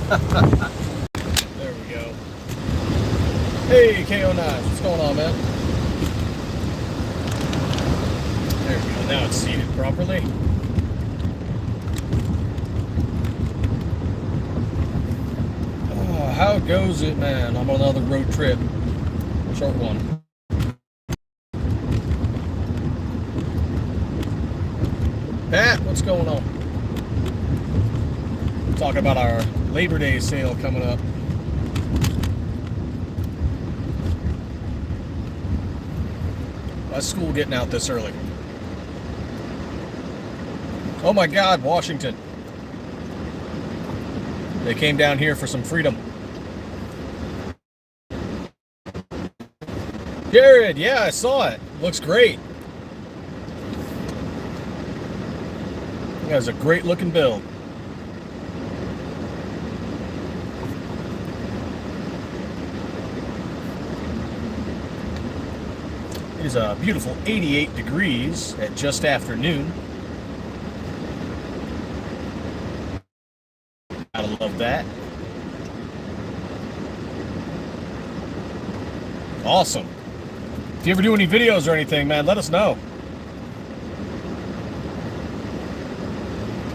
There we go. Hey, KO9, what's going on, man? There we go. Now it's seated properly. Oh, how goes it, man? I'm on another road trip. Short one. Pat, what's going on? Talking about our Labor Day sale coming up. Why's school getting out this early? Oh my God, Washington. They came down here for some freedom. Jared, yeah, I saw it. Looks great. That was a great looking build. It is a beautiful 88 degrees at just after noon. Gotta love that. Awesome. If you ever do any videos or anything, man, let us know.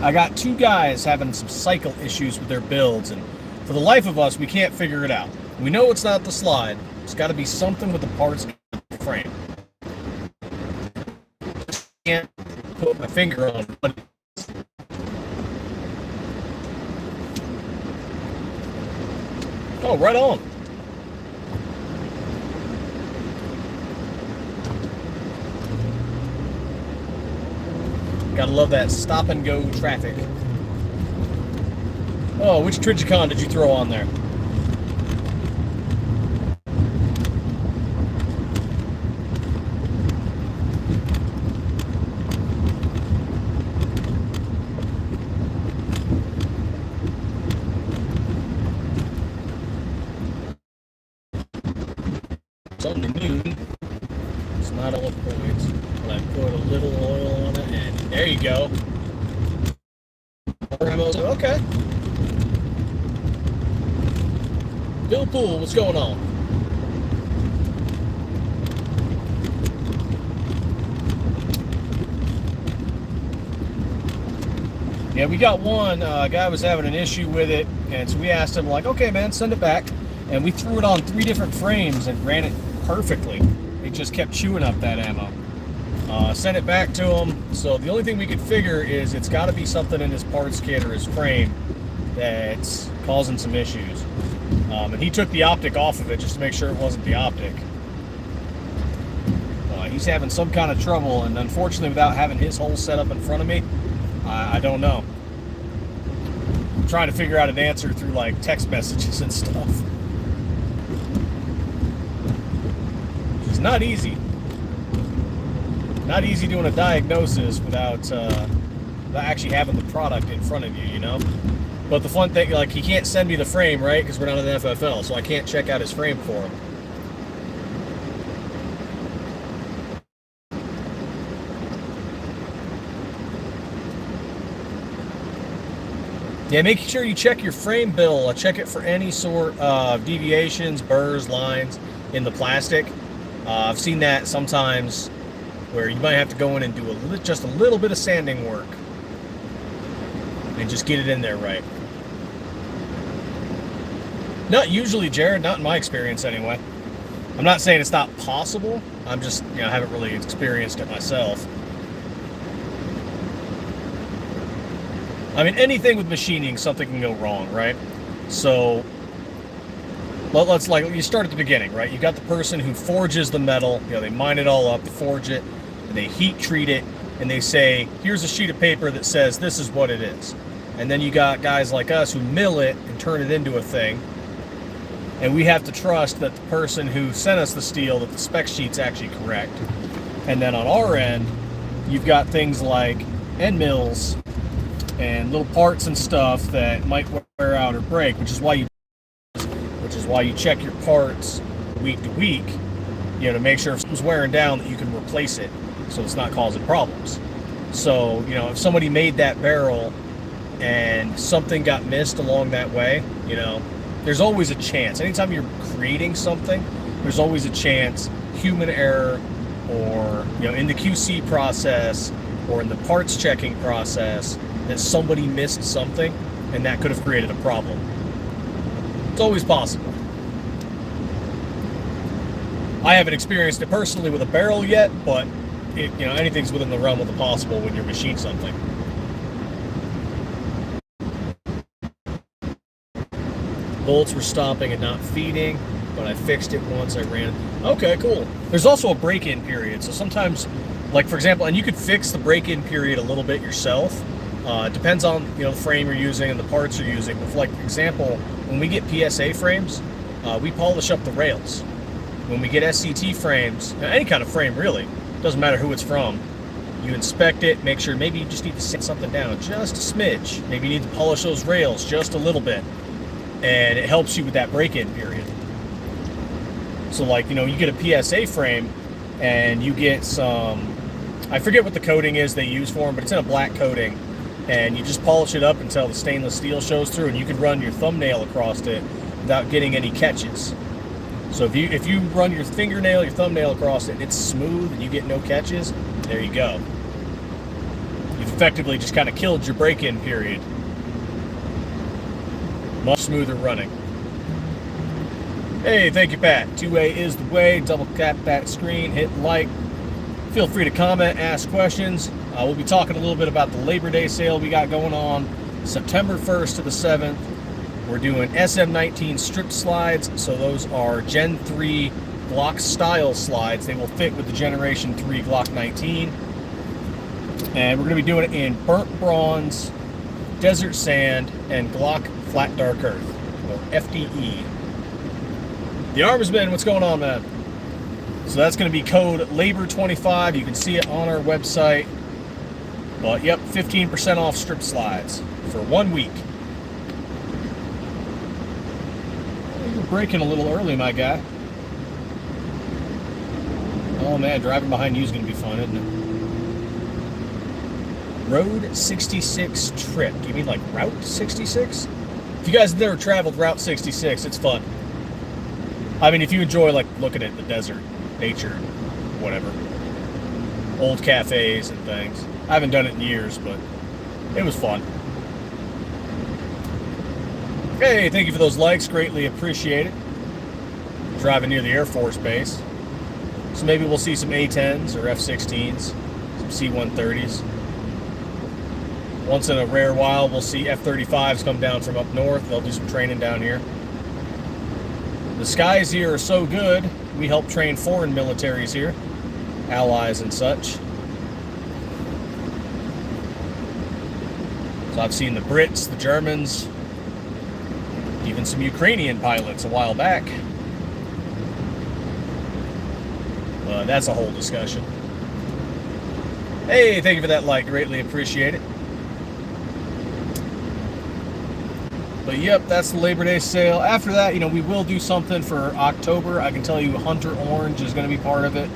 I got two guys having some cycle issues with their builds, and for the life of us, we can't figure it out. We know it's not the slide. It's got to be something with the parts frame. Can't put my finger on what it is. Oh, right on. Gotta love that stop and go traffic. Oh, which Trigicon did you throw on there? It's only noon. It's not all points. But I put a little oil on it, and there you go. Okay. Bill Pool, what's going on? Yeah, we got one. Guy was having an issue with it, and so we asked him, like, okay, man, send it back. And we threw it on 3 different frames and ran it perfectly. It just kept chewing up that ammo. Sent it back to him. So the only thing we could figure is it's got to be something in his parts kit or his frame that's causing some issues. And he took the optic off of it just to make sure it wasn't the optic. He's having some kind of trouble, and unfortunately, without having his hole set up in front of me, I don't know. I'm trying to figure out an answer through like text messages and stuff. It's not easy. Not easy doing a diagnosis without actually having the product in front of you, you know? But the fun thing, like, he can't send me the frame, right? Because we're not an FFL, so I can't check out his frame for him. Yeah, make sure you check your frame bill. Check it for any sort of deviations, burrs, lines in the plastic. I've seen that sometimes where you might have to go in and do just a little bit of sanding work and just get it in there right. Not usually, Jared, not in my experience anyway. I'm not saying it's not possible. I'm just, I haven't really experienced it myself. I mean, anything with machining, something can go wrong, right? So, well, let's you start at the beginning, right? You got the person who forges the metal, they mine it all up, forge it, and they heat treat it, and they say, here's a sheet of paper that says this is what it is. And then you got guys like us who mill it and turn it into a thing. And we have to trust that the person who sent us the steel, that the spec sheet's actually correct. And then on our end, you've got things like end mills and little parts and stuff that might wear out or break, which is why you check your parts week to week, to make sure if something's wearing down that you can replace it so it's not causing problems. So, if somebody made that barrel and something got missed along that way, you know, there's always a chance. Anytime you're creating something, there's always a chance, human error, or, you know, in the QC process or in the parts checking process, that somebody missed something and that could have created a problem. It's always possible. I haven't experienced it personally with a barrel yet, but you know, anything's within the realm of the possible when you machine something. Bolts were stopping and not feeding, but I fixed it once I ran. Okay, cool. There's also a break-in period, so sometimes, like for example, and you could fix the break-in period a little bit yourself. It depends on, you know, the frame you're using and the parts you're using. But for, like, for example, when we get PSA frames, we polish up the rails. When we get SCT frames, any kind of frame really, doesn't matter who it's from, you inspect it, make sure maybe you just need to sand something down just a smidge. Maybe you need to polish those rails just a little bit. And it helps you with that break-in period. So, like, you know, you get a PSA frame and you get some, I forget what the coating is they use for them, but it's in a black coating, and you just polish it up until the stainless steel shows through, and you can run your thumbnail across it without getting any catches. So if you run your fingernail, your thumbnail across it, and it's smooth and you get no catches, there you go. You've effectively just kind of killed your break-in period. Much smoother running. Hey, thank you, Pat. 2A is the way. Double tap that screen, hit like. Feel free to comment, ask questions. We'll be talking a little bit about the Labor Day sale we got going on September 1st to the 7th. We're doing SM19 stripped slides, so those are Gen 3 Glock style slides. They will fit with the Generation 3 Glock 19. And we're going to be doing it in burnt bronze, desert sand, and Glock flat dark earth, or FDE. The Armsman, what's going on, man? So that's going to be code LABOR25. You can see it on our website. But yep, 15% off strip slides for 1 week. You're braking a little early, my guy. Oh man, driving behind you is going to be fun, isn't it? Road 66 trip. Do you mean like Route 66? If you guys have never traveled Route 66, it's fun. I mean, if you enjoy, like, looking at the desert, nature, whatever, old cafes and things. I haven't done it in years, but it was fun. Hey, thank you for those likes. Greatly appreciate it. Driving near the Air Force Base. So maybe we'll see some A-10s or F-16s, some C-130s. Once in a rare while, we'll see F-35s come down from up north. They'll do some training down here. The skies here are so good, we help train foreign militaries here, allies and such. So I've seen the Brits, the Germans, even some Ukrainian pilots a while back. That's a whole discussion. Hey, thank you for that like, greatly appreciate it. But yep, that's the Labor Day sale. After that, you know, we will do something for October. I can tell you Hunter Orange is going to be part of it.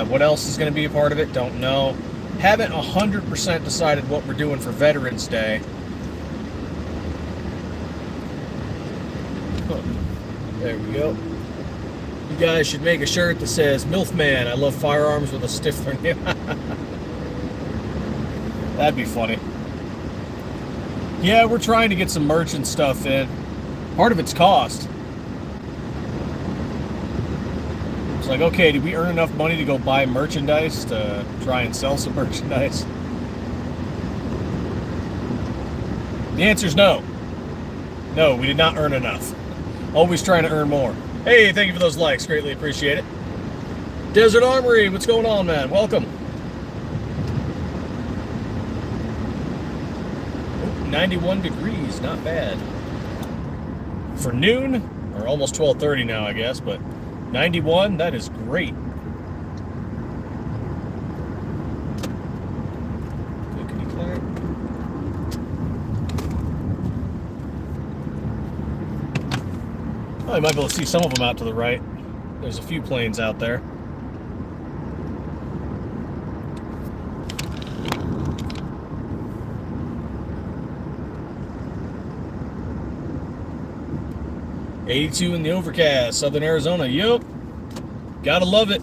What else is going to be a part of it? Don't know. Haven't 100% decided what we're doing for Veterans Day. There we go. You guys should make a shirt that says, "MILFman, I love firearms," with a Stiffler. That'd be funny. Yeah, we're trying to get some merchant stuff in. Part of it's cost. It's like, okay, did we earn enough money to go buy merchandise to try and sell some merchandise? The answer's no. No, we did not earn enough. Always trying to earn more. Hey, thank you for those likes. Greatly appreciate it. Desert Armory, what's going on, man? Welcome. 91 degrees, not bad. For noon, or almost 12:30 now, I guess, but 91, that is great. Clickety-clack. Oh, you might be able to see some of them out to the right. There's a few planes out there. 82 in the overcast, Southern Arizona. Yup. Gotta love it.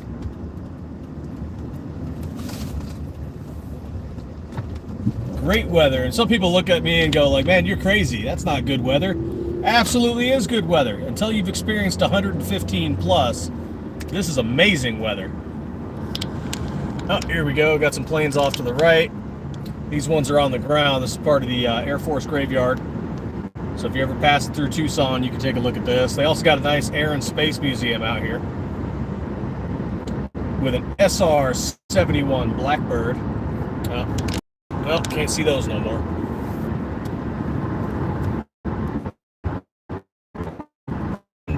Great weather. And some people look at me and go like, man, you're crazy. That's not good weather. Absolutely is good weather. Until you've experienced 115 plus, this is amazing weather. Oh, here we go. Got some planes off to the right. These ones are on the ground. This is part of the Air Force graveyard. So if you ever pass through Tucson, you can take a look at this. They also got a nice Air and Space Museum out here with an SR-71 Blackbird. Well, can't see those no more.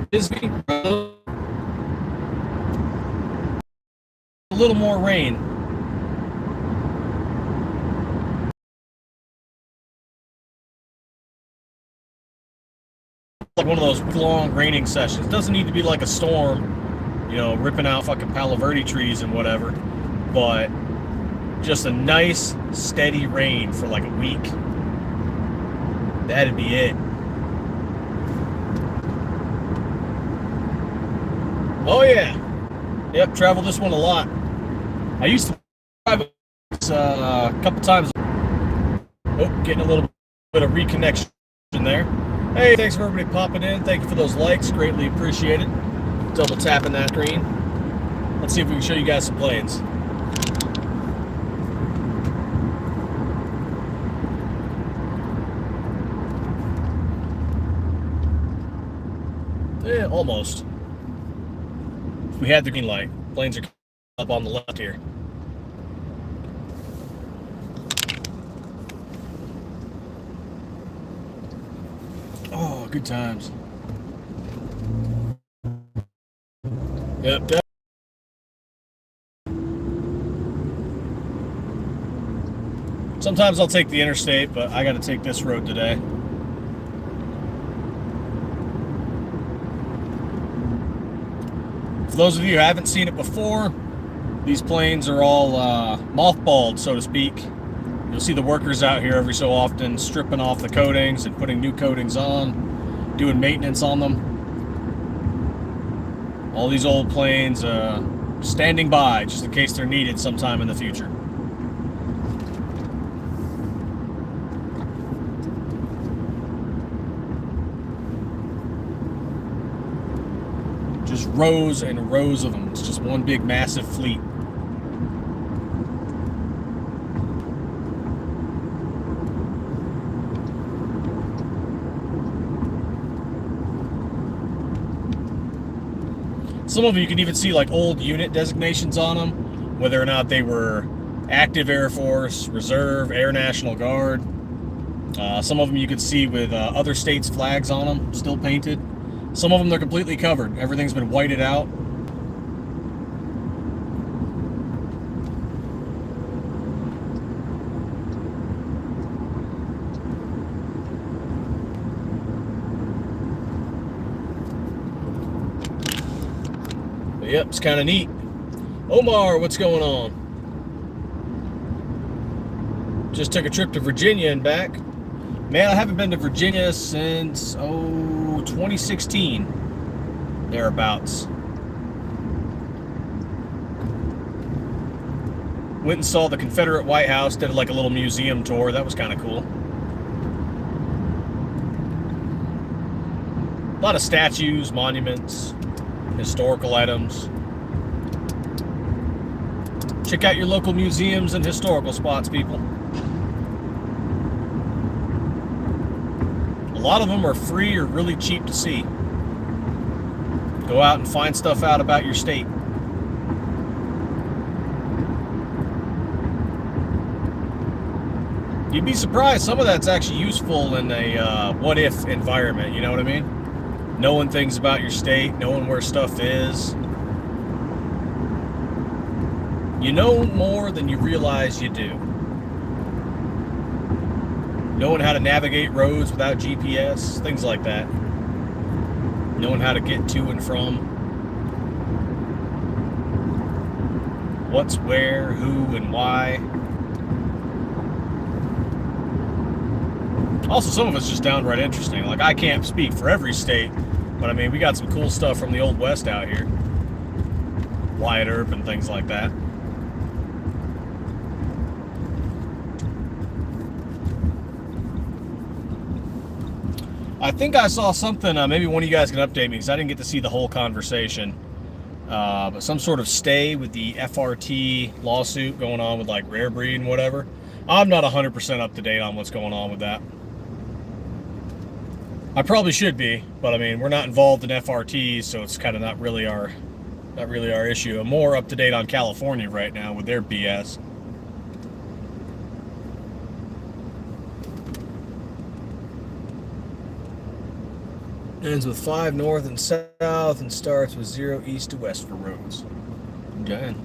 Bisbee, a little more rain. Like one of those long raining sessions. Doesn't need to be like a storm, you know, ripping out fucking Palo Verde trees and whatever, but just a nice steady rain for like a week. That'd be it. Oh yeah. Yep, traveled this one a lot. I used to drive it a couple times. Oh, getting a little bit of reconnection there. Hey, thanks for everybody popping in. Thank you for those likes. Greatly appreciated. Double tapping that green. Let's see if we can show you guys some planes. Yeah, almost. We had the green light. Planes are up on the left here. Oh, good times. Yep. Sometimes I'll take the interstate, but I got to take this road today. For those of you who haven't seen it before, these planes are all mothballed, so to speak. You'll see the workers out here every so often stripping off the coatings and putting new coatings on, doing maintenance on them. All these old planes standing by just in case they're needed sometime in the future. Just rows and rows of them. It's just one big massive fleet. Some of them you can even see like old unit designations on them, whether or not they were active Air Force, Reserve, Air National Guard. Some of them you could see with other states' flags on them, still painted. Some of them they're completely covered. Everything's been whited out. Yep, it's kind of neat. Omar, what's going on? Just took a trip to Virginia and back. Man, I haven't been to Virginia since, 2016. Thereabouts. Went and saw the Confederate White House, did like a little museum tour. That was kind of cool. A lot of statues, monuments, historical items. Check out your local museums and historical spots, people. A lot of them are free or really cheap to see. Go out and find stuff out about your state. You'd be surprised, some of that's actually useful in a what-if environment, you know what I mean? Knowing things about your state, knowing where stuff is. You know more than you realize you do. Knowing how to navigate roads without GPS, things like that. Knowing how to get to and from. What's where, who, and why. Also, some of it's just downright interesting. Like, I can't speak for every state, But I mean, we got some cool stuff from the Old West out here. Wyatt Earp and things like that. I think I saw something, maybe one of you guys can update me, because I didn't get to see the whole conversation. But some sort of stay with the FRT lawsuit going on with like Rare Breed and whatever. I'm not 100% up to date on what's going on with that. I probably should be, but I mean, we're not involved in FRTs, so it's kind of not really our issue. I'm more up to date on California right now with their BS. Ends with 5 north and south and starts with 0 east to west for roads. Okay.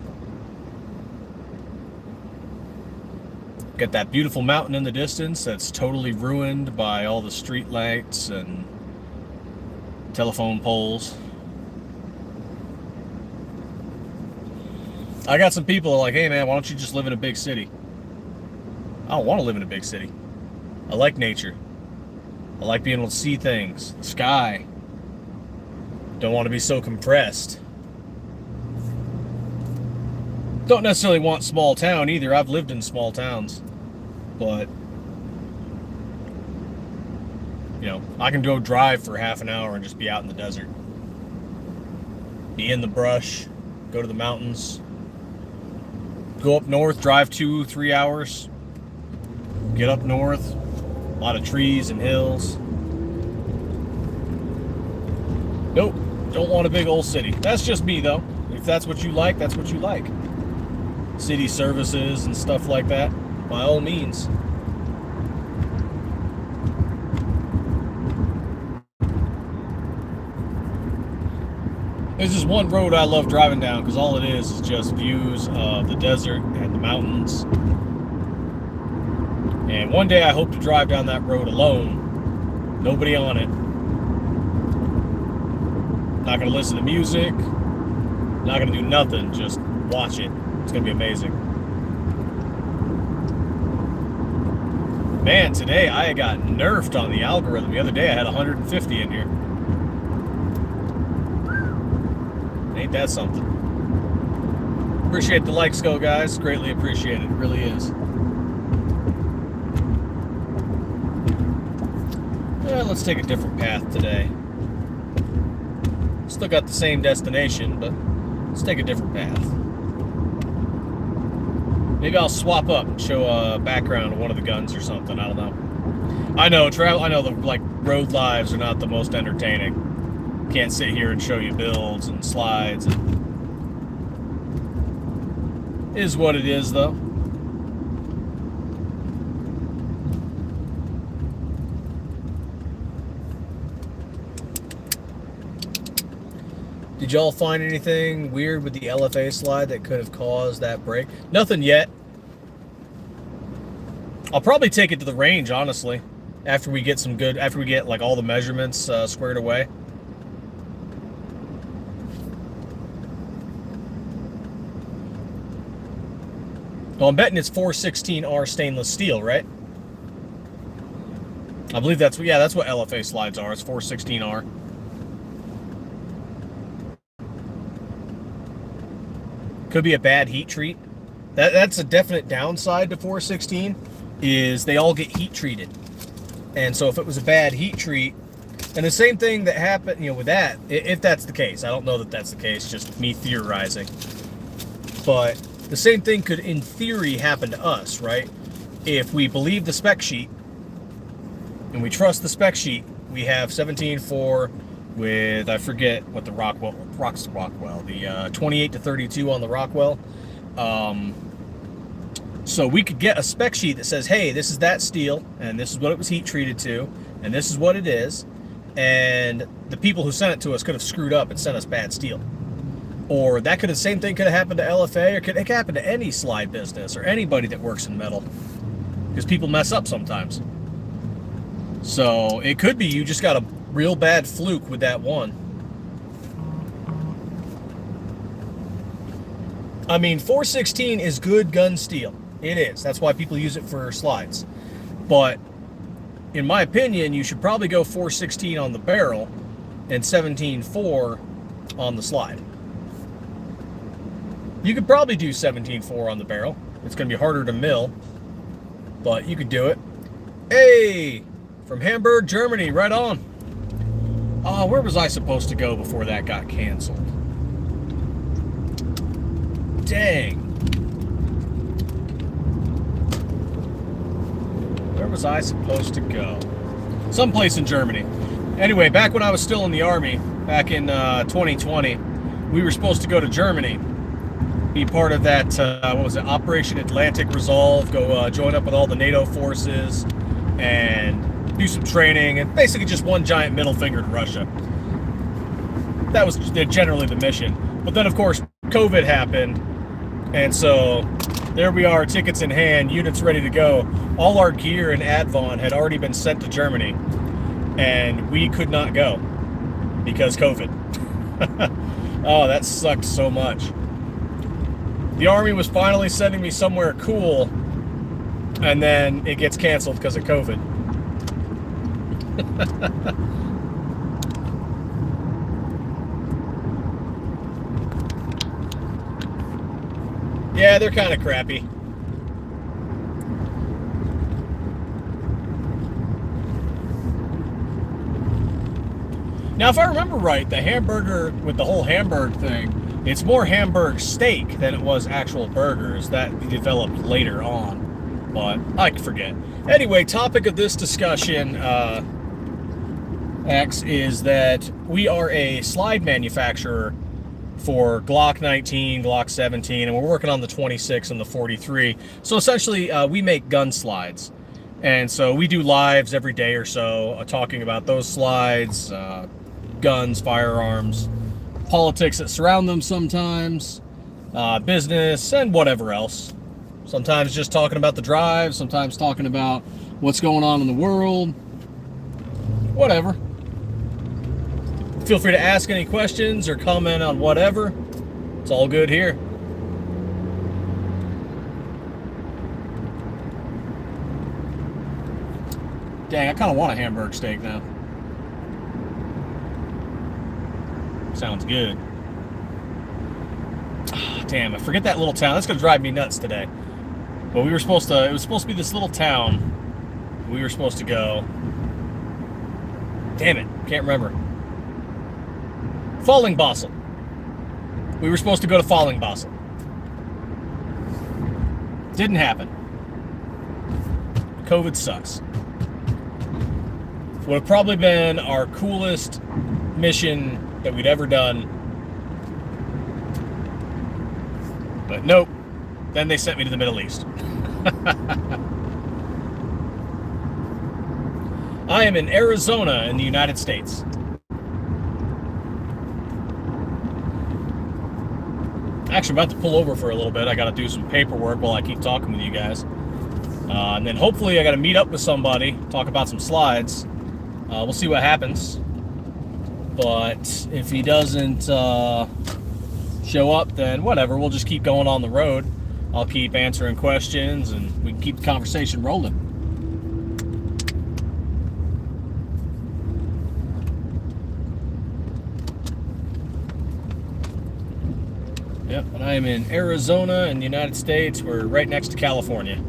Got that beautiful mountain in the distance that's totally ruined by all the street lights and telephone poles. I got some people like, hey man, why don't you just live in a big city? I don't want to live in a big city. I like nature. I like being able to see things, the sky. Don't want to be so compressed. Don't necessarily want small town either. I've lived in small towns. But, you know, I can go drive for half an hour and just be out in the desert. Be in the brush, go to the mountains. Go up north, drive 2-3 hours. Get up north. A lot of trees and hills. Nope, don't want a big old city. That's just me though. If that's what you like, that's what you like. City services and stuff like that, by all means. There's just one road I love driving down because all it is just views of the desert and the mountains. And one day I hope to drive down that road alone. Nobody on it. Not going to listen to music. Not going to do nothing. Just watch it. It's going to be amazing. Man, today I got nerfed on the algorithm. The other day I had 150 in here. Ain't that something? Appreciate the likes, go guys. Greatly appreciated. It really is. Let's take a different path today. Still got the same destination, but let's take a different path. Maybe I'll swap up and show a background of one of the guns or something. I don't know. I know the like road lives are not the most entertaining. Can't sit here and show you builds and slides. Is what it is, though. Did y'all find anything weird with the LFA slide that could have caused that break? Nothing yet. I'll probably take it to the range, honestly, after we get like all the measurements squared away. Well, I'm betting it's 416R stainless steel, right? I believe that's what LFA slides are. It's 416R. Could be a bad heat treat. That's a definite downside to 416, is they all get heat treated. And so if it was a bad heat treat, and the same thing that happened, with that, if that's the case, I don't know that that's the case, just me theorizing. But the same thing could, in theory, happen to us, right? If we believe the spec sheet, and we trust the spec sheet, we have 17.4 with, I forget what the Rockwell, the 28 to 32 on the Rockwell. So we could get a spec sheet that says, hey, this is that steel, and this is what it was heat treated to, and this is what it is. And the people who sent it to us could have screwed up and sent us bad steel. Or the same thing could have happened to LFA, or it could happen to any slide business or anybody that works in metal, because people mess up sometimes. So it could be you just got a real bad fluke with that one. I mean, 416 is good gun steel. It is. That's why people use it for slides. But in my opinion, you should probably go 416 on the barrel and 17.4 on the slide. You could probably do 17.4 on the barrel. It's going to be harder to mill, but you could do it. Hey, from Hamburg, Germany, right on. Where was I supposed to go before that got canceled? Dang. Where was I supposed to go? Someplace in Germany. Anyway, back when I was still in the Army, back in 2020, we were supposed to go to Germany, be part of that, what was it, Operation Atlantic Resolve, go join up with all the NATO forces and do some training, and basically just one giant middle finger to Russia. That was generally the mission. But then, of course, COVID happened, and so there we are, tickets in hand, units ready to go. All our gear and Advon had already been sent to Germany, and we could not go because COVID. Oh, that sucked so much. The Army was finally sending me somewhere cool, and then it gets canceled because of COVID. Yeah, they're kind of crappy. Now, if I remember right, the hamburger, with the whole Hamburg thing, it's more Hamburg steak than it was actual burgers. That developed later on, but I forget. Anyway, topic of this discussion, X, is that we are a slide manufacturer for Glock 19, Glock 17, and we're working on the 26 and the 43. So essentially, we make gun slides. And so we do lives every day or so talking about those slides, guns, firearms, politics that surround them sometimes, business, and whatever else. Sometimes just talking about the drive, sometimes talking about what's going on in the world, whatever. Feel free to ask any questions or comment on whatever. It's all good here. Dang, I kind of want a Hamburg steak now. Sounds good. Oh, damn, I forget that little town. That's gonna drive me nuts today. But it was supposed to be this little town we were supposed to go. Damn it, can't remember. Fallingbossel. We were supposed to go to Fallingbossel. Didn't happen. COVID sucks. Would have probably been our coolest mission that we'd ever done. But nope. Then they sent me to the Middle East. I am in Arizona in the United States. Actually, I'm about to pull over for a little bit. I got to do some paperwork while I keep talking with you guys. And then hopefully I got to meet up with somebody, talk about some slides. We'll see what happens. But if he doesn't show up, then whatever. We'll just keep going on the road. I'll keep answering questions, and we can keep the conversation rolling. Yep, and I am in Arizona in the United States. We're right next to California.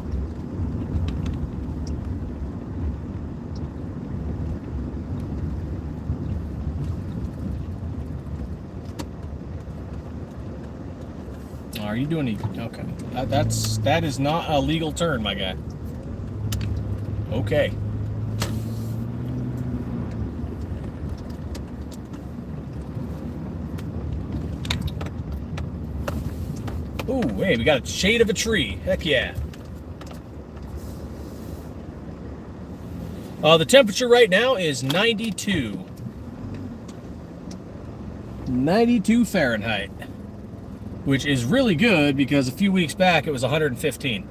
Are you doing it? Okay. That is not a legal turn, my guy. Okay. Ooh, hey, we got a shade of a tree. Heck yeah. The temperature right now is 92. 92 Fahrenheit. Which is really good because a few weeks back it was 115.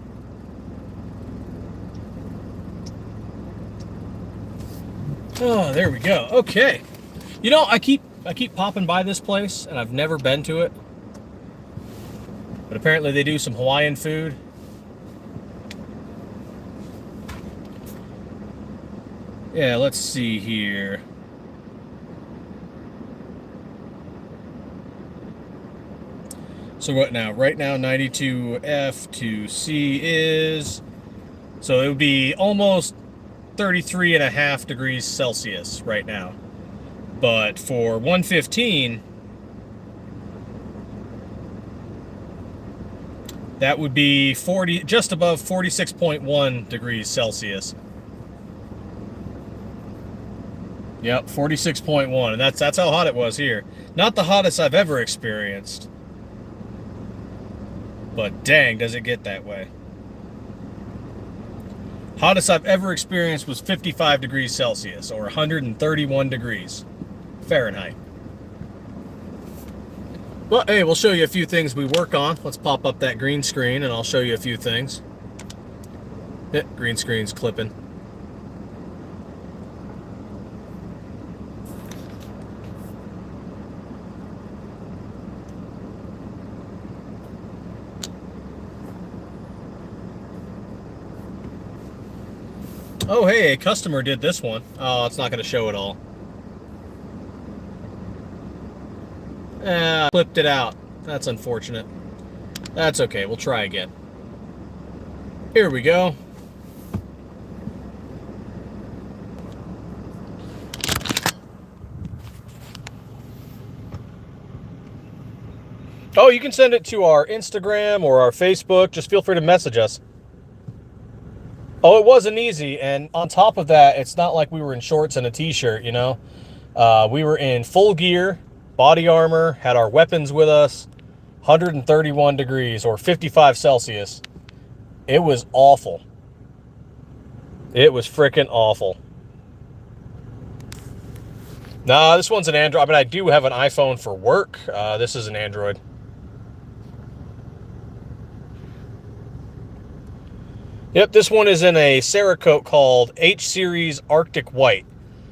Oh, there we go. Okay. You know, I keep popping by this place and I've never been to it. But apparently they do some Hawaiian food. Yeah, let's see here. So what now? Right now, 92F to C is, so it would be almost 33.5 degrees Celsius right now. But for 115, that would be just above 46.1 degrees Celsius. Yep, 46.1, and that's how hot it was here. Not the hottest I've ever experienced. But dang, does it get that way. Hottest I've ever experienced was 55 degrees Celsius, or 131 degrees Fahrenheit. Well, hey, we'll show you a few things we work on. Let's pop up that green screen, and I'll show you a few things. Green screen's clipping. Oh, hey, a customer did this one. Oh, it's not going to show it all. Flipped it out. That's unfortunate. That's okay. We'll try again. Here we go. Oh, you can send it to our Instagram or our Facebook. Just feel free to message us. Oh, it wasn't easy, and on top of that, it's not like we were in shorts and a t-shirt, you know? We were in full gear, body armor, had our weapons with us, 131 degrees, or 55 Celsius. It was awful. It was freaking awful. Nah, this one's an Android. I mean, I do have an iPhone for work. This is an Android. Yep, this one is in a Cerakote called H-Series Arctic White.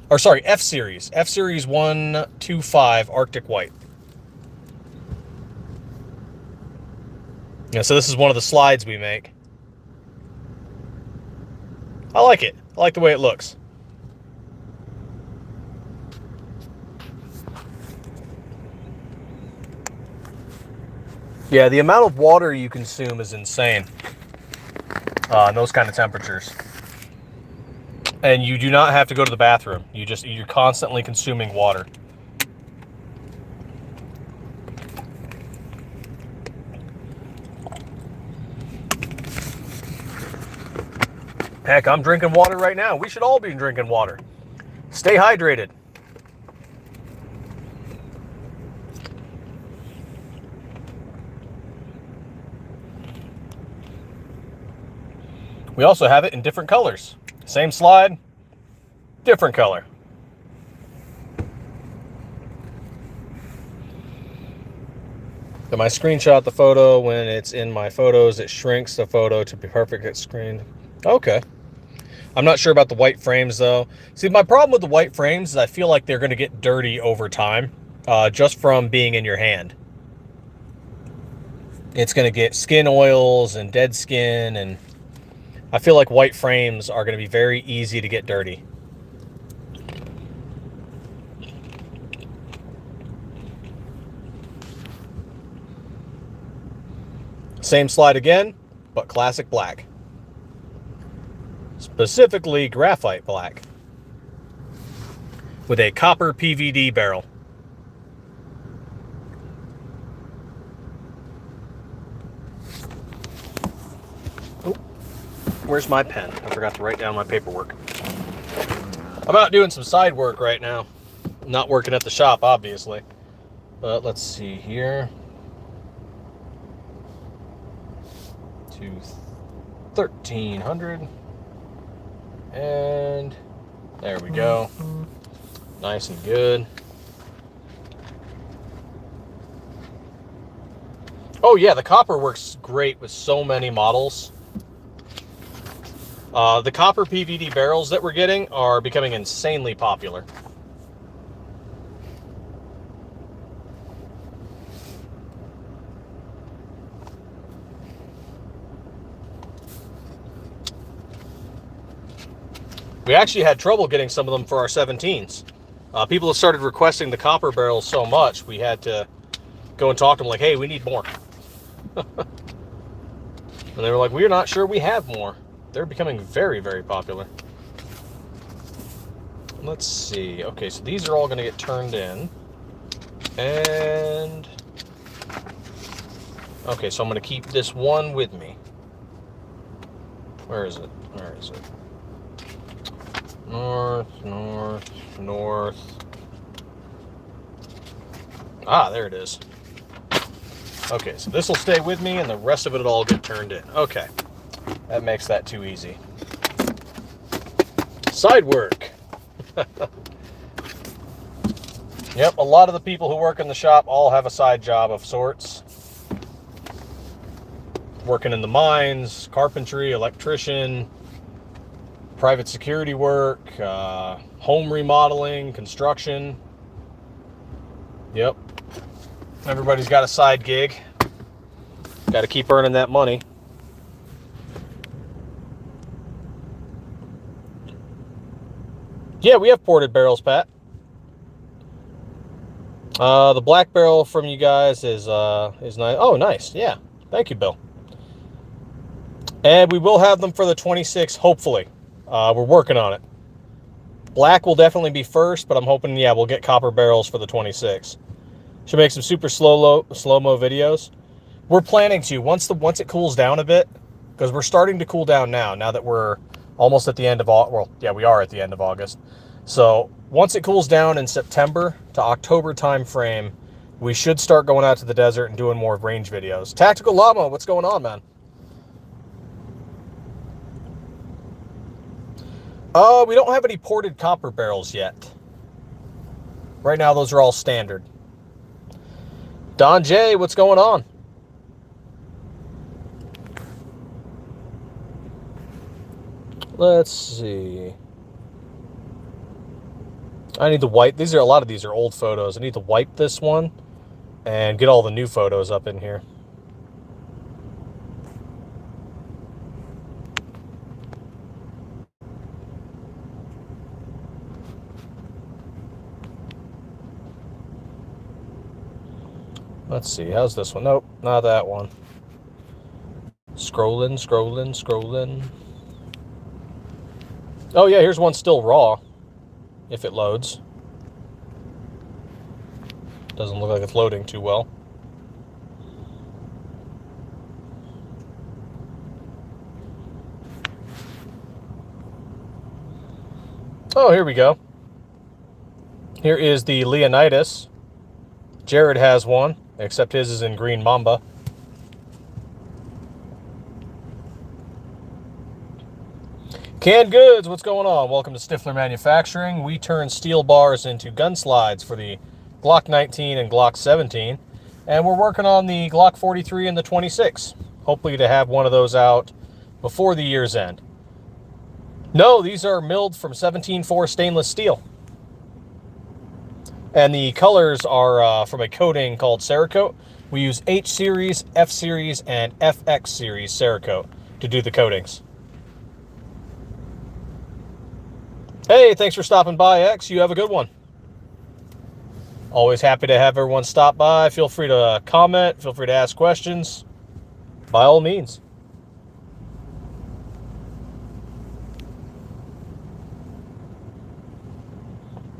Or sorry, F-Series. F-Series 125 Arctic White. Yeah, so this is one of the slides we make. I like it. I like the way it looks. Yeah, the amount of water you consume is insane. In those kind of temperatures. And you do not have to go to the bathroom. You're constantly consuming water. Heck, I'm drinking water right now. We should all be drinking water. Stay hydrated. We also have it in different colors. Same slide, different color. Then I screenshot the photo. When it's in my photos, it shrinks the photo to be perfect at screen. Okay. I'm not sure about the white frames though. See, my problem with the white frames is I feel like they're going to get dirty over time, just from being in your hand. It's going to get skin oils and dead skin, and I feel like white frames are going to be very easy to get dirty. Same slide again, but classic black. Specifically graphite black. With a copper PVD barrel. Oh, where's my pen? I forgot to write down my paperwork. I'm out doing some side work right now. I'm not working at the shop, obviously. But let's see here. To 1300. And there we go. Nice and good. Oh yeah, the copper works great with so many models. The copper PVD barrels that we're getting are becoming insanely popular. We actually had trouble getting some of them for our 17s. People have started requesting the copper barrels so much, we had to go and talk to them like, hey, we need more. And they were like, we're not sure we have more. They're becoming very, very popular. Let's see. Okay, so these are all going to get turned in. And... okay, so I'm going to keep this one with me. Where is it? Where is it? North, north, north. Ah, there it is. Okay, so this will stay with me, and the rest of it will all get turned in. Okay, that makes that too easy. Side work. Yep, a lot of the people who work in the shop all have a side job of sorts. Working in the mines, carpentry, electrician, private security work, home remodeling, construction. Yep. Everybody's got a side gig. Got to keep earning that money. Yeah, we have ported barrels, Pat. The black barrel from you guys is nice. Oh, nice. Yeah. Thank you, Bill. And we will have them for the 26, hopefully. We're working on it. Black will definitely be first, but I'm hoping, yeah, we'll get copper barrels for the 26. Should make some super slow-mo videos. We're planning to, once it cools down a bit, because we're starting to cool down now that we're almost at the end of August. Well, yeah, we are at the end of August. So once it cools down in September to October time frame, we should start going out to the desert and doing more range videos. Tactical Llama, what's going on, man? We don't have any ported copper barrels yet. Right now, those are all standard. Don J, what's going on? Let's see. I need to wipe. A lot of these are old photos. I need to wipe this one and get all the new photos up in here. Let's see, how's this one? Nope, not that one. Scrolling. Oh yeah, here's one still raw, if it loads. Doesn't look like it's loading too well. Oh, here we go. Here is the Leonidas. Jared has one, except his is in green mamba. Canned Goods, what's going on? Welcome to Stiffler Manufacturing. We turn steel bars into gun slides for the Glock 19 and Glock 17. And we're working on the Glock 43 and the 26. Hopefully to have one of those out before the year's end. No, these are milled from 17.4 stainless steel. And the colors are from a coating called Cerakote. We use H series, F series, and FX series Cerakote to do the coatings. Hey, thanks for stopping by, X. You have a good one. Always happy to have everyone stop by. Feel free to comment. Feel free to ask questions. By all means.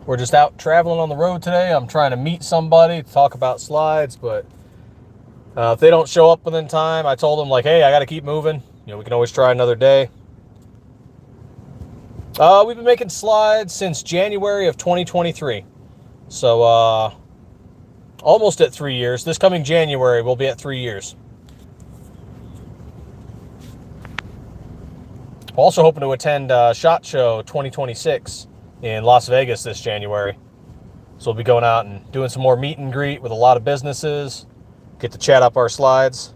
We're just out traveling on the road today. I'm trying to meet somebody to talk about slides, but if they don't show up within time, I told them, like, hey, I got to keep moving. You know, we can always try another day. We've been making slides since January of 2023. So, almost at 3 years. This coming January, we'll be at 3 years. Also hoping to attend SHOT Show 2026 in Las Vegas this January. So we'll be going out and doing some more meet and greet with a lot of businesses. Get to chat up our slides.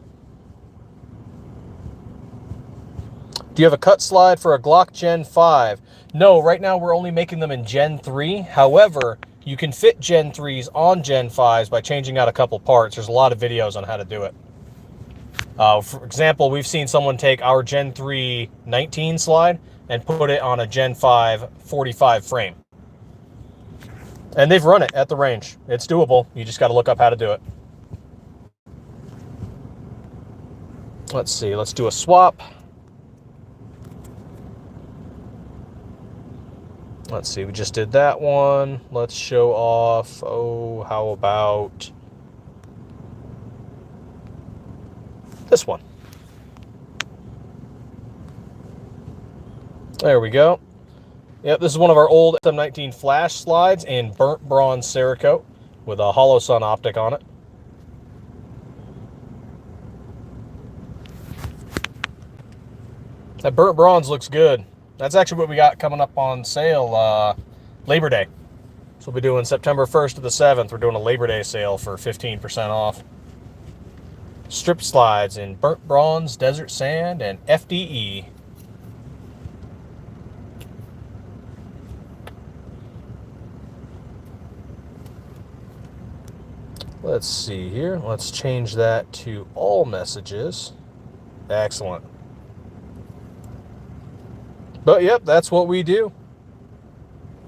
Do you have a cut slide for a Glock Gen 5? No, right now we're only making them in Gen 3. However, you can fit Gen 3s on Gen 5s by changing out a couple parts. There's a lot of videos on how to do it. For example, we've seen someone take our Gen 3 19 slide and put it on a Gen 5 45 frame. And they've run it at the range. It's doable. You just got to look up how to do it. Let's see, let's do a swap. Let's see, we just did that one. Let's show off, oh, how about this one? There we go. Yep, this is one of our old SM19 flash slides in burnt bronze Cerakote with a hollow sun optic on it. That burnt bronze looks good. That's actually what we got coming up on sale Labor Day. So we'll be doing September 1st to the 7th. We're doing a Labor Day sale for 15% off. Strip slides in burnt bronze, desert sand, and FDE. Let's see here. Let's change that to all messages. Excellent. But yep, that's what we do.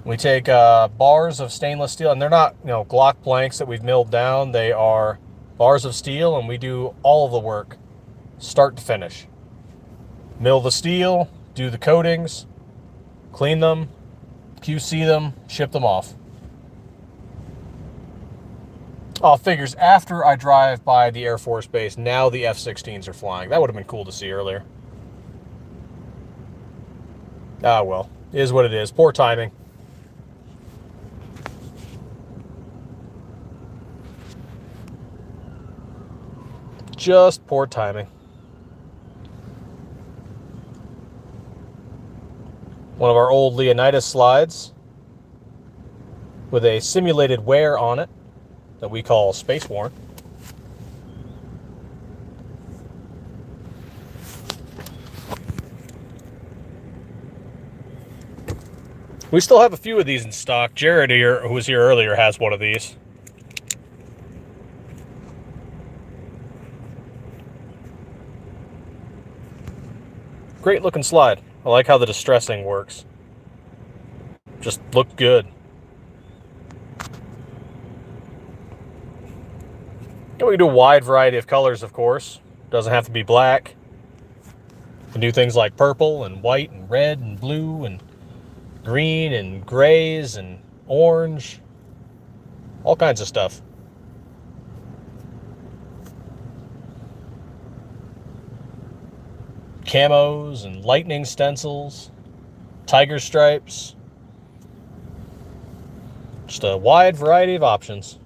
We take bars of stainless steel, and they're not, Glock blanks that we've milled down. They are bars of steel, and we do all of the work, start to finish. Mill the steel, do the coatings, clean them, QC them, ship them off. Oh, figures, after I drive by the Air Force Base, now the F-16s are flying. That would have been cool to see earlier. Ah, well, it is what it is. Poor timing. Just poor timing. One of our old Leonidas slides with a simulated wear on it that we call Space Worn. We still have a few of these in stock. Jared here, who was here earlier, has one of these. Great looking slide. I like how the distressing works. Just looked good. And we can do a wide variety of colors, of course. Doesn't have to be black. We can do things like purple and white and red and blue and green and grays and orange. All kinds of stuff. Camos and lightning stencils, tiger stripes. Just a wide variety of options.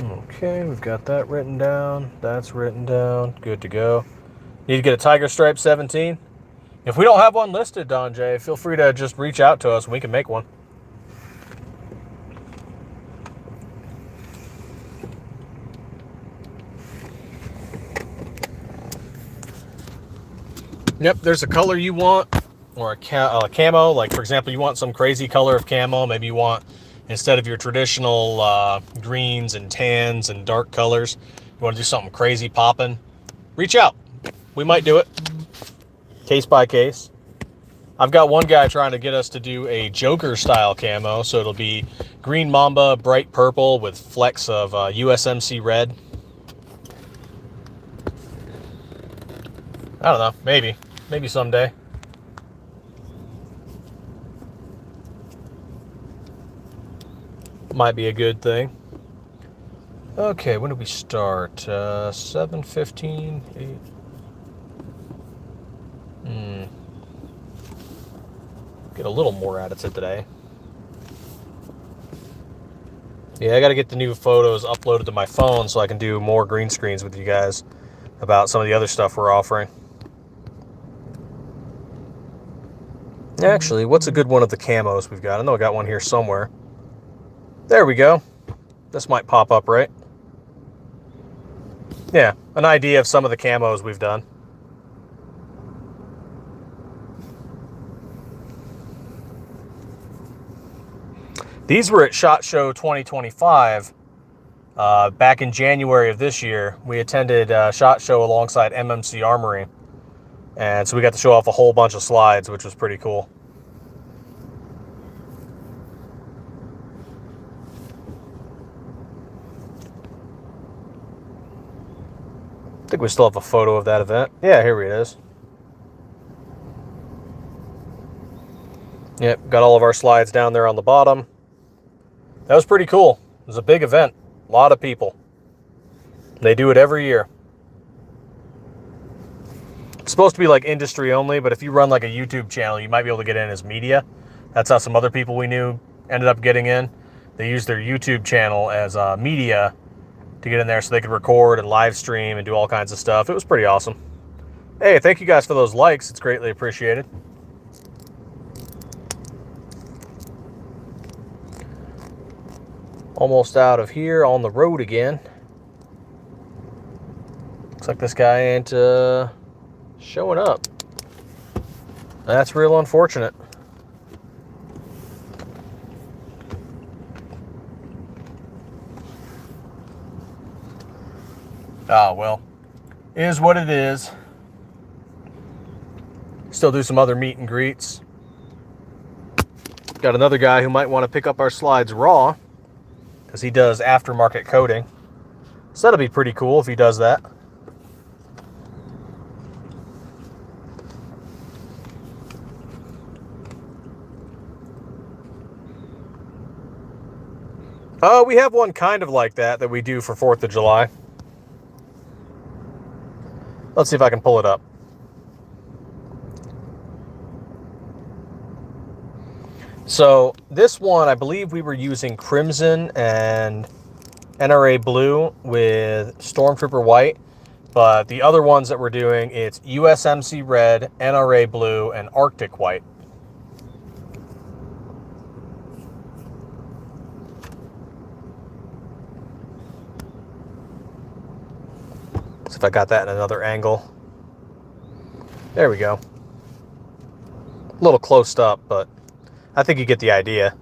Okay, we've got that written down. That's written down. Good to go. Need to get a Tiger Stripe 17. If we don't have one listed, Don J, feel free to just reach out to us and we can make one. Yep, there's a color you want, or a camo. Like, for example, you want some crazy color of camo. Maybe you want, instead of your traditional greens and tans and dark colors, you want to do something crazy popping, reach out. We might do it. Case by case. I've got one guy trying to get us to do a Joker style camo, so it'll be green mamba, bright purple with flecks of USMC red. I don't know, maybe someday. Might be a good thing. Okay, when did we start? 7:15, 8. Get a little more out of it today. Yeah, I got to get the new photos uploaded to my phone so I can do more green screens with you guys about some of the other stuff we're offering. Actually, what's a good one of the camos we've got? I know I got one here somewhere. There we go. This might pop up, right? Yeah, an idea of some of the camos we've done. These were at SHOT Show 2025 back in January of this year. We attended SHOT Show alongside MMC Armory. And so we got to show off a whole bunch of slides, which was pretty cool. I think we still have a photo of that event. Yeah, here it is. Yep, got all of our slides down there on the bottom. That was pretty cool. It was a big event. A lot of people. They do it every year. It's supposed to be like industry only, but if you run like a YouTube channel, you might be able to get in as media. That's how some other people we knew ended up getting in. They used their YouTube channel as media to get in there so they could record and live stream and do all kinds of stuff. It was pretty awesome. Hey, thank you guys for those likes. It's greatly appreciated. Almost out of here, on the road again. Looks like this guy ain't showing up. That's real unfortunate. Ah, well, it is what it is. Still do some other meet and greets. Got another guy who might want to pick up our slides raw, because he does aftermarket coating. So that'll be pretty cool if he does that. We have one kind of like that we do for 4th of July. Let's see if I can pull it up. So this one, I believe we were using crimson and NRA blue with Stormtrooper white. But the other ones that we're doing, it's USMC red, NRA blue, and Arctic white. See if I got that in another angle. There we go. A little close up, but I think you get the idea.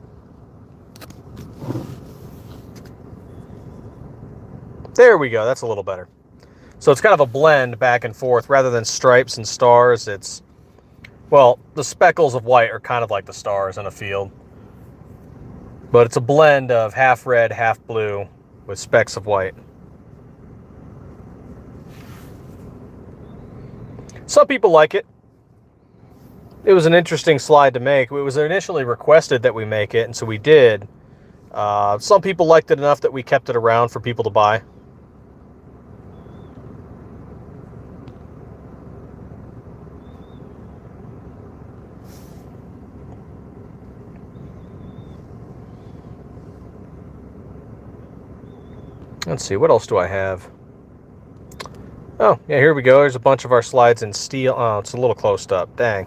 There we go. That's a little better. So it's kind of a blend back and forth. Rather than stripes and stars, it's, well, the speckles of white are kind of like the stars in a field. But it's a blend of half red, half blue with specks of white. Some people like it. It was an interesting slide to make. It was initially requested that we make it, and so we did. Some people liked it enough that we kept it around for people to buy. Let's see, what else do I have? Oh, yeah, here we go. There's a bunch of our slides in steel. Oh, it's a little close up. Dang.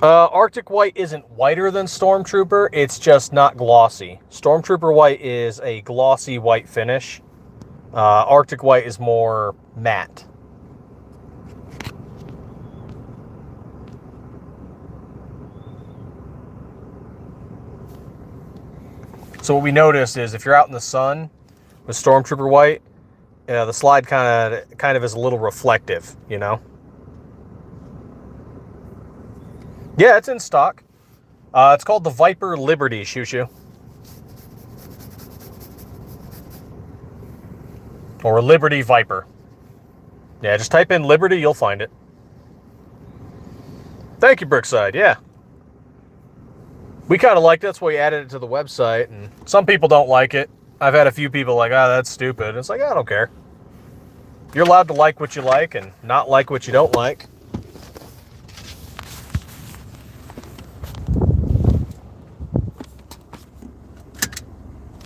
Arctic white isn't whiter than Stormtrooper. It's just not glossy. Stormtrooper white is a glossy white finish. Arctic white is more matte. So what we noticed is if you're out in the sun with Stormtrooper white, the slide kind of is a little reflective, you know? Yeah, it's in stock. It's called the Viper Liberty, Shushu. Or Liberty Viper. Yeah, just type in Liberty, you'll find it. Thank you, Brookside, yeah. We kind of liked it, that's why we added it to the website, and some people don't like it. I've had a few people like, oh, that's stupid. It's like, I don't care. You're allowed to like what you like and not like what you don't like.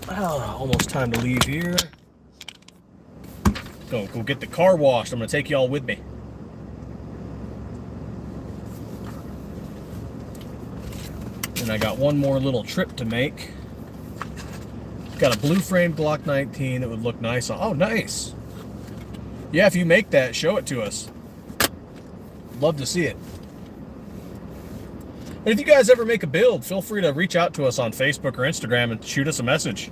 Oh, almost time to leave here. Go get the car washed. I'm going to take you all with me. And I got one more little trip to make. Got a blue framed Glock 19 that would look nice. Oh, nice. Yeah, if you make that, show it to us. Love to see it. And if you guys ever make a build, feel free to reach out to us on Facebook or Instagram and shoot us a message.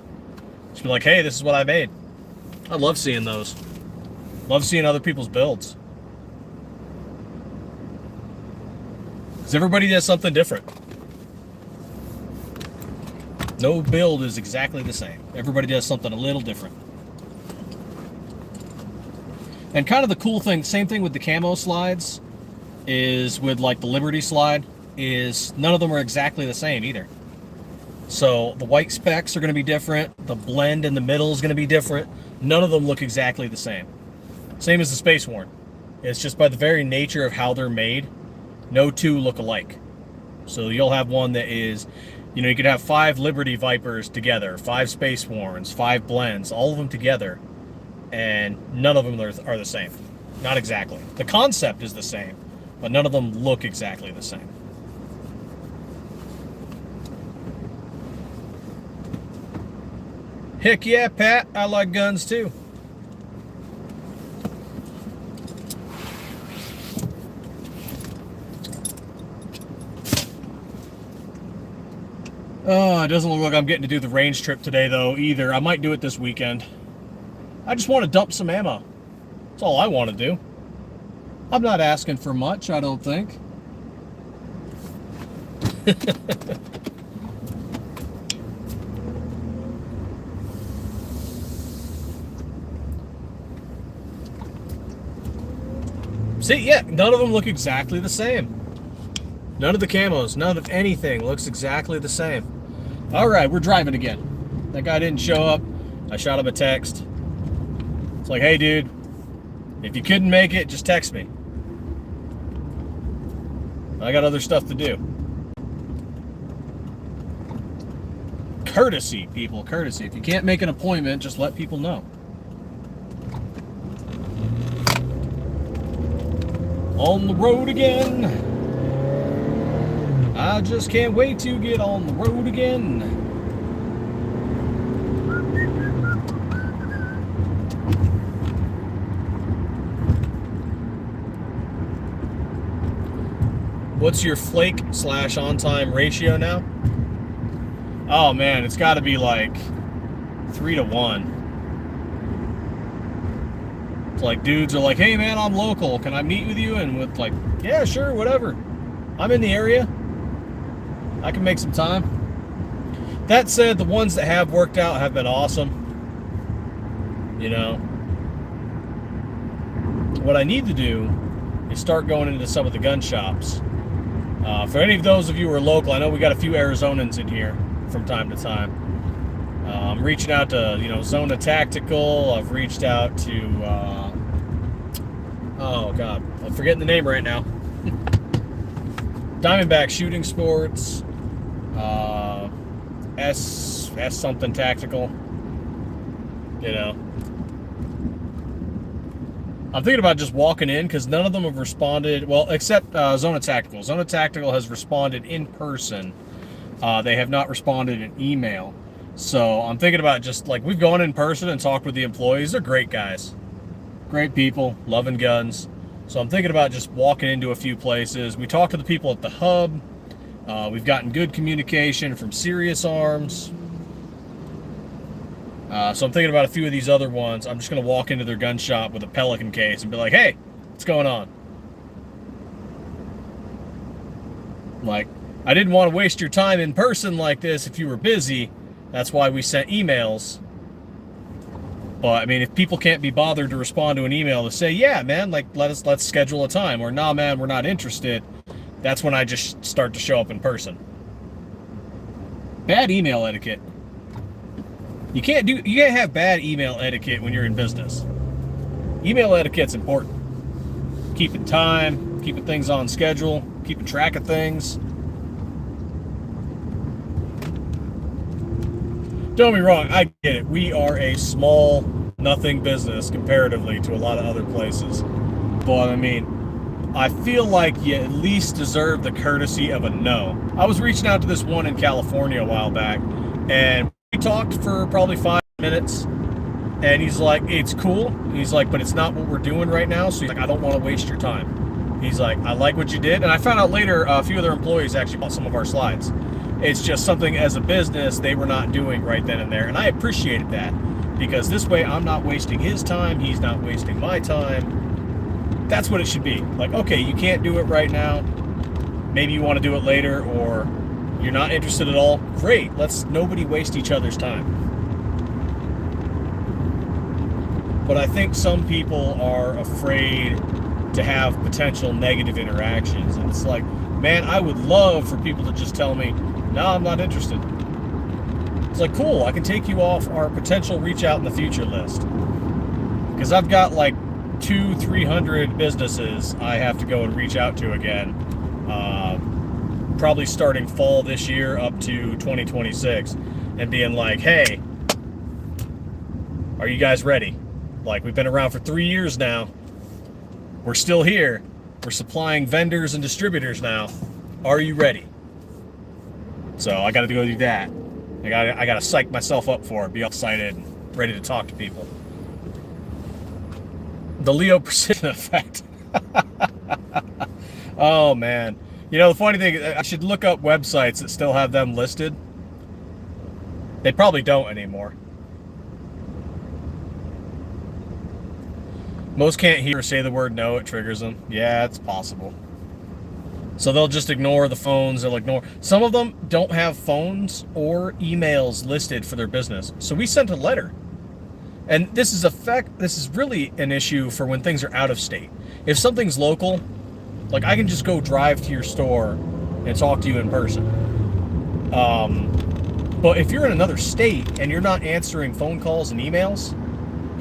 Just be like, hey, this is what I made. I love seeing those. Love seeing other people's builds. Because everybody does something different. No build is exactly the same. Everybody does something a little different. And kind of the cool thing, same thing with the camo slides, is with like the Liberty slide, is none of them are exactly the same either. So the white specks are going to be different. The blend in the middle is going to be different. None of them look exactly the same. Same as the Space Worn. It's just by the very nature of how they're made, no two look alike. So you'll have one that is, you know, you could have 5 Liberty Vipers together, 5 Space Warns, 5 blends, all of them together, and none of them are the same. Not exactly. The concept is the same, but none of them look exactly the same. Heck yeah, Pat. I like guns too. Oh, it doesn't look like I'm getting to do the range trip today, though, either. I might do it this weekend. I just want to dump some ammo. That's all I want to do. I'm not asking for much, I don't think. See, yeah, none of them look exactly the same. None of the camos, none of anything looks exactly the same. All right, we're driving again. That guy didn't show up. I shot him a text. It's like, hey, dude, if you couldn't make it, just text me. I got other stuff to do. Courtesy, people, courtesy. If you can't make an appointment, just let people know. On the road again. I just can't wait to get on the road again. What's your flake / on time ratio now? Oh man, it's got to be like 3 to 1. It's like dudes are like, hey man, I'm local. Can I meet with you? And with like, yeah, sure, whatever. I'm in the area. I can make some time. That said, the ones that have worked out have been awesome. You know, what I need to do is start going into some of the gun shops. For any of those of you who are local, I know we got a few Arizonans in here from time to time. I'm reaching out to, you know, Zona Tactical. I've reached out to, oh God, I'm forgetting the name right now. Diamondback Shooting Sports, S something Tactical, you know. I'm thinking about just walking in because none of them have responded, well, except Zona Tactical. Zona Tactical has responded in person. They have not responded in email. So I'm thinking about just, like, we've gone in person and talked with the employees. They're great guys. Great people, loving guns. So I'm thinking about just walking into a few places. We talked to the people at the hub. We've gotten good communication from Serious Arms. So I'm thinking about a few of these other ones. I'm just going to walk into their gun shop with a Pelican case and be like, hey, what's going on? Like, I didn't want to waste your time in person like this if you were busy. That's why we sent emails. But, I mean, if people can't be bothered to respond to an email to say, yeah, man, like, let's schedule a time, or nah, man, we're not interested, that's when I just start to show up in person. Bad email etiquette. You can't have bad email etiquette when you're in business. Email etiquette's important. Keeping time, keeping things on schedule, keeping track of things. Don't be wrong, I get it. We are a small, nothing business comparatively to a lot of other places. But, I mean, I feel like you at least deserve the courtesy of a no. I was reaching out to this one in California a while back, and we talked for probably 5 minutes, and he's like, it's cool. He's like, but it's not what we're doing right now, so he's like, I don't want to waste your time. He's like, I like what you did. And I found out later a few other employees actually bought some of our slides. It's just something as a business they were not doing right then and there, and I appreciated that. because this way I'm not wasting his time, he's not wasting my time. That's what it should be. Like, okay, you can't do it right now. Maybe you want to do it later, or you're not interested at all. Great, let's nobody waste each other's time. But I think some people are afraid to have potential negative interactions. And it's like, man, I would love for people to just tell me, no, I'm not interested. It's like, cool, I can take you off our potential reach out in the future list. Because I've got like 200-300 businesses I have to go and reach out to again. Probably starting fall this year up to 2026. And being like, hey, are you guys ready? Like, we've been around for 3 years now. We're still here. We're supplying vendors and distributors now. Are you ready? So I got to go do that. I got to psych myself up for it, be all excited, and ready to talk to people. The Leo precision effect. Oh, man. You know, the funny thing, I should look up websites that still have them listed. They probably don't anymore. Most can't hear or say the word no, it triggers them. Yeah, it's possible. So they'll just ignore the phones, they'll ignore. Some of them don't have phones or emails listed for their business. So we sent a letter. And this is really an issue for when things are out of state. If something's local, like I can just go drive to your store and talk to you in person. But if you're in another state and you're not answering phone calls and emails,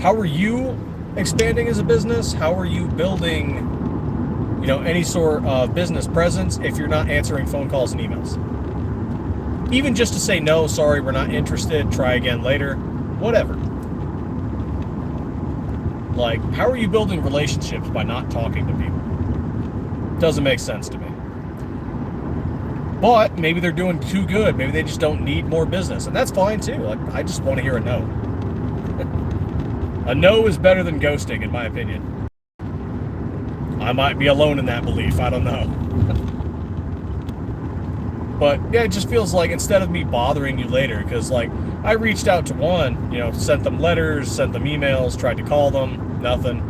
how are you expanding as a business? How are you building, you know, any sort of business presence if you're not answering phone calls and emails? Even just to say, no, sorry, we're not interested, try again later, whatever. Like, how are you building relationships by not talking to people? Doesn't make sense to me. But maybe they're doing too good. Maybe they just don't need more business. And that's fine too. Like, I just want to hear a no. A no is better than ghosting, in my opinion. I might be alone in that belief. I don't know. But yeah, it just feels like instead of me bothering you later, because like I reached out to one, you know, sent them letters, sent them emails, tried to call them, nothing.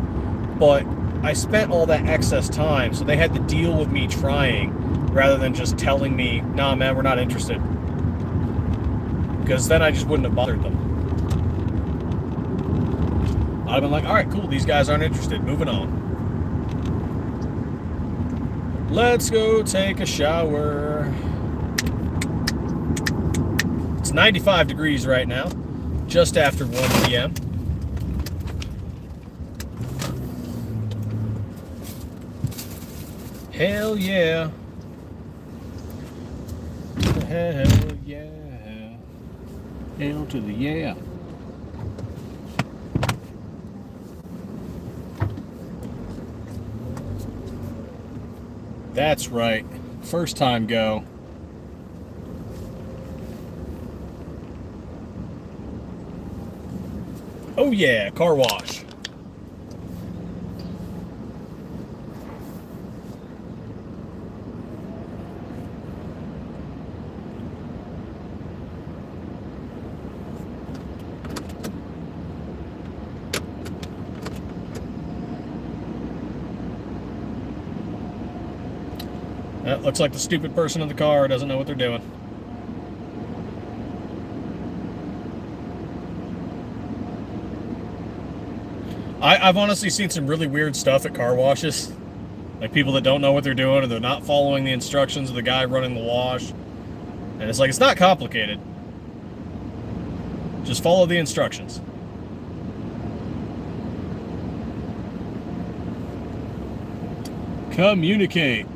But I spent all that excess time, so they had to deal with me trying rather than just telling me, nah, man, we're not interested. Because then I just wouldn't have bothered them. I'd have been like, all right, cool, these guys aren't interested, moving on. Let's go take a shower. It's 95 degrees right now, just after 1 p.m. Hell yeah. Hell yeah. Hell to the yeah. That's right. First time go. Oh yeah, car wash. That looks like the stupid person in the car doesn't know what they're doing. I've honestly seen some really weird stuff at car washes. Like people that don't know what they're doing, or they're not following the instructions of the guy running the wash. And it's like, it's not complicated. Just follow the instructions. Communicate.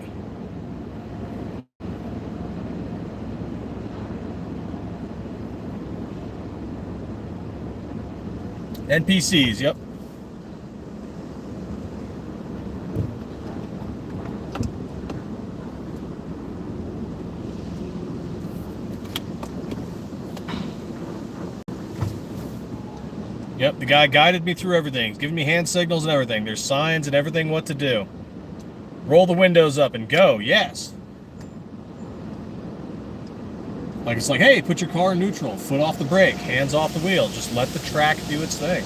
NPCs, yep. Yep, the guy guided me through everything. He's giving me hand signals and everything. There's signs and everything what to do. Roll the windows up and go, yes. Like, it's like, hey, put your car in neutral, foot off the brake, hands off the wheel, just let the track do its thing.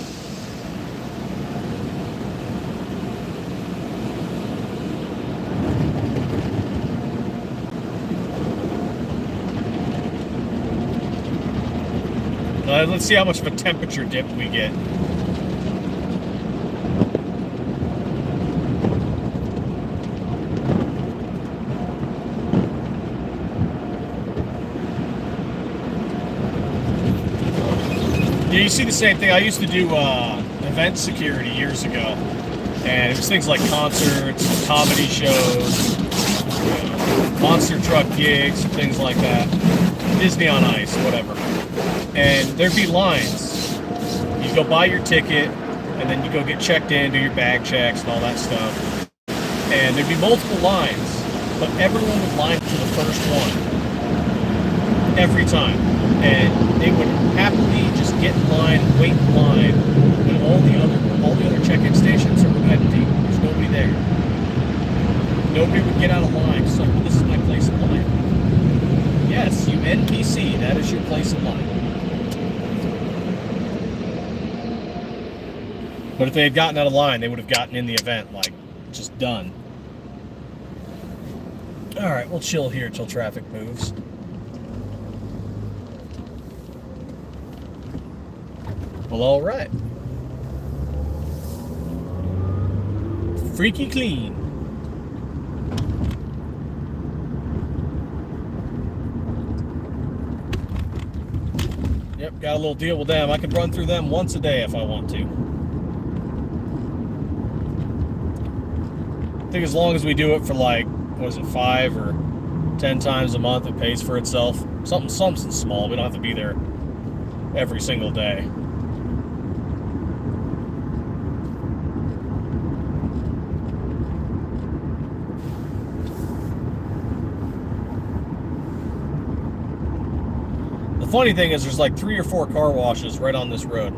Let's see how much of a temperature dip we get. Yeah, you see the same thing. I used to do event security years ago, and it was things like concerts, comedy shows, monster truck gigs, things like that. Disney on Ice, whatever. And there'd be lines. You go buy your ticket, and then you go get checked in, do your bag checks and all that stuff. And there'd be multiple lines, but everyone would line up to the first one every time. And they would happily just get in line, wait in line, when all the other check-in stations are empty. There's nobody there. Nobody would get out of line. So this is my place in line. Yes, you NPC, that is your place in line. But if they had gotten out of line, they would have gotten in the event, like, just done. Alright, we'll chill here till traffic moves. Well, alright. Freaky clean. Yep, got a little deal with them. I can run through them once a day if I want to. I think as long as we do it for like, what is it, 5 or 10 times a month, it pays for itself. Something small. We don't have to be there every single day. The funny thing is there's like 3 or 4 car washes right on this road.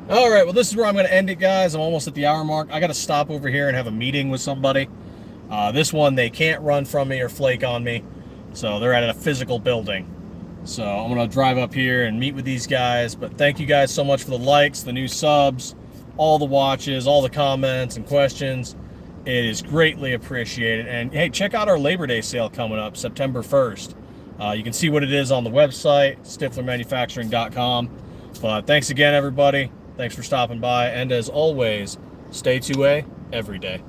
All right, well, this is where I'm going to end it, guys. I'm almost at the hour mark. I got to stop over here and have a meeting with somebody. This one, they can't run from me or flake on me, so they're at a physical building. So I'm going to drive up here and meet with these guys. But thank you guys so much for the likes, the new subs, all the watches, all the comments and questions. It is greatly appreciated. And hey, check out our Labor Day sale coming up, September 1st. You can see what it is on the website, stifflermanufacturing.com. But thanks again, everybody. Thanks for stopping by, and as always, stay 2A every day.